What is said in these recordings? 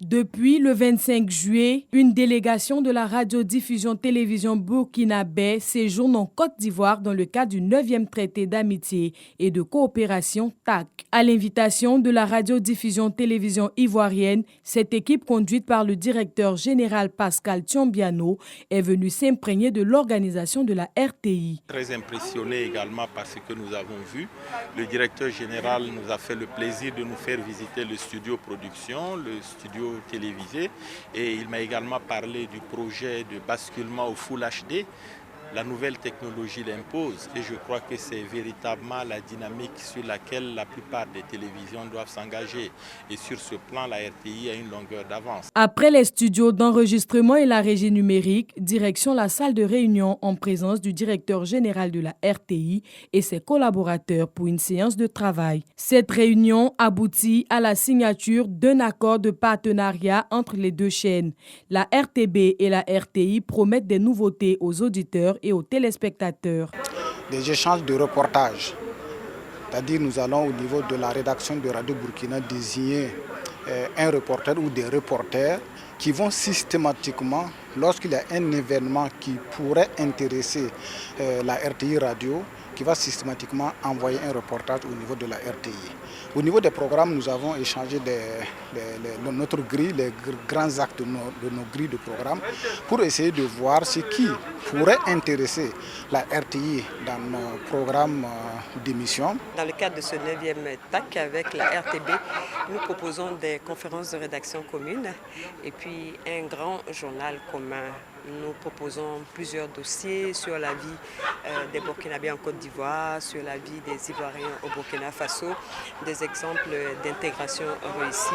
Depuis le 25 juillet, une délégation de la radiodiffusion-télévision burkinabé séjourne en Côte d'Ivoire dans le cadre du 9e traité d'amitié et de coopération TAC. À l'invitation de la radiodiffusion-télévision ivoirienne, cette équipe conduite par le directeur général Pascal Thiombiano est venue s'imprégner de l'organisation de la RTI. Très impressionné également par ce que nous avons vu. Le directeur général nous a fait le plaisir de nous faire visiter le studio production, le studio télévisé, et il m'a également parlé du projet de basculement au Full HD. La nouvelle technologie l'impose et je crois que c'est véritablement la dynamique sur laquelle la plupart des télévisions doivent s'engager. Et sur ce plan, la RTI a une longueur d'avance. Après les studios d'enregistrement et la régie numérique, direction la salle de réunion en présence du directeur général de la RTI et ses collaborateurs pour une séance de travail. Cette réunion aboutit à la signature d'un accord de partenariat entre les deux chaînes. La RTB et la RTI promettent des nouveautés aux auditeurs et aux téléspectateurs. Des échanges de reportages, c'est-à-dire nous allons au niveau de la rédaction de Radio Burkina désigner un reporter ou des reporters qui vont systématiquement, lorsqu'il y a un événement qui pourrait intéresser la RTI Radio, qui va systématiquement envoyer un reportage au niveau de la RTI. Au niveau des programmes, nous avons échangé notre grille, les grands actes de nos grilles de programmes, pour essayer de voir ce qui pourrait intéresser la RTI dans nos programmes d'émission. Dans le cadre de ce 9e TAC avec la RTB, nous proposons des conférences de rédaction communes et puis un grand journal commun. Nous proposons plusieurs dossiers sur la vie des Burkinabés en Côte d'Ivoire, sur la vie des Ivoiriens au Burkina Faso, des exemples d'intégration réussie.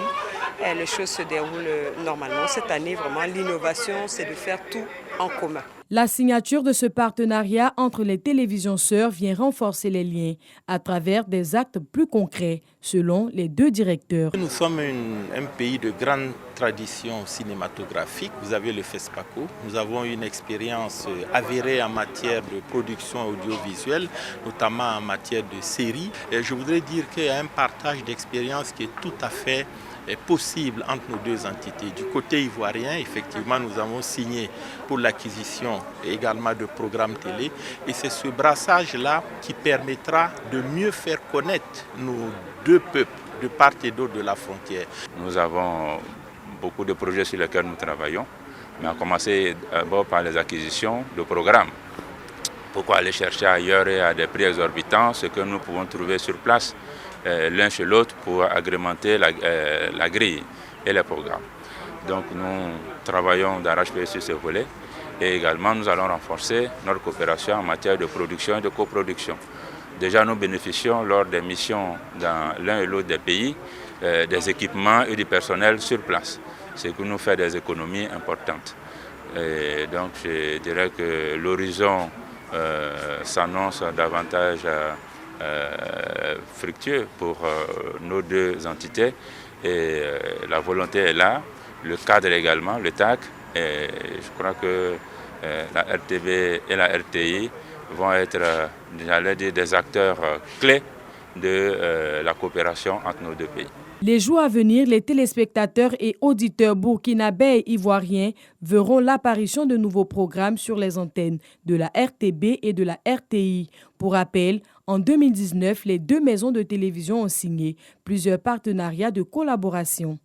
Et les choses se déroulent normalement. Cette année, vraiment, l'innovation, c'est de faire tout en commun. La signature de ce partenariat entre les télévisions sœurs vient renforcer les liens à travers des actes plus concrets, selon les deux directeurs. Nous sommes un pays de grande tradition cinématographique. Vous avez le FESPACO. Nous avons une expérience avérée en matière de production audiovisuelle, notamment en matière de séries. Et je voudrais dire qu'il y a un partage d'expérience qui est tout à fait possible entre nos deux entités. Du côté ivoirien, effectivement, nous avons signé pour l'acquisition également de programmes télé. Et c'est ce brassage-là qui permettra de mieux faire connaître nos deux peuples de part et d'autre de la frontière. Nous avons beaucoup de projets sur lesquels nous travaillons, mais on a commencé d'abord par les acquisitions de programmes. Pourquoi aller chercher ailleurs et à des prix exorbitants ce que nous pouvons trouver sur place l'un chez l'autre pour agrémenter la grille et les programmes. Donc nous travaillons d'arrache-pied sur ce volet et également nous allons renforcer notre coopération en matière de production et de coproduction. Déjà nous bénéficions lors des missions dans l'un et l'autre des pays des équipements et du personnel sur place, ce qui nous fait des économies importantes. Et donc je dirais que l'horizon s'annonce davantage fructueux pour nos deux entités et la volonté est là, le cadre également, le TAC, et je crois que la RTB et la RTI vont être, j'allais dire, des acteurs clés de la coopération entre nos deux pays. Les jours à venir, les téléspectateurs et auditeurs burkinabés et ivoiriens verront l'apparition de nouveaux programmes sur les antennes de la RTB et de la RTI. Pour rappel, en 2019, les deux maisons de télévision ont signé plusieurs partenariats de collaboration.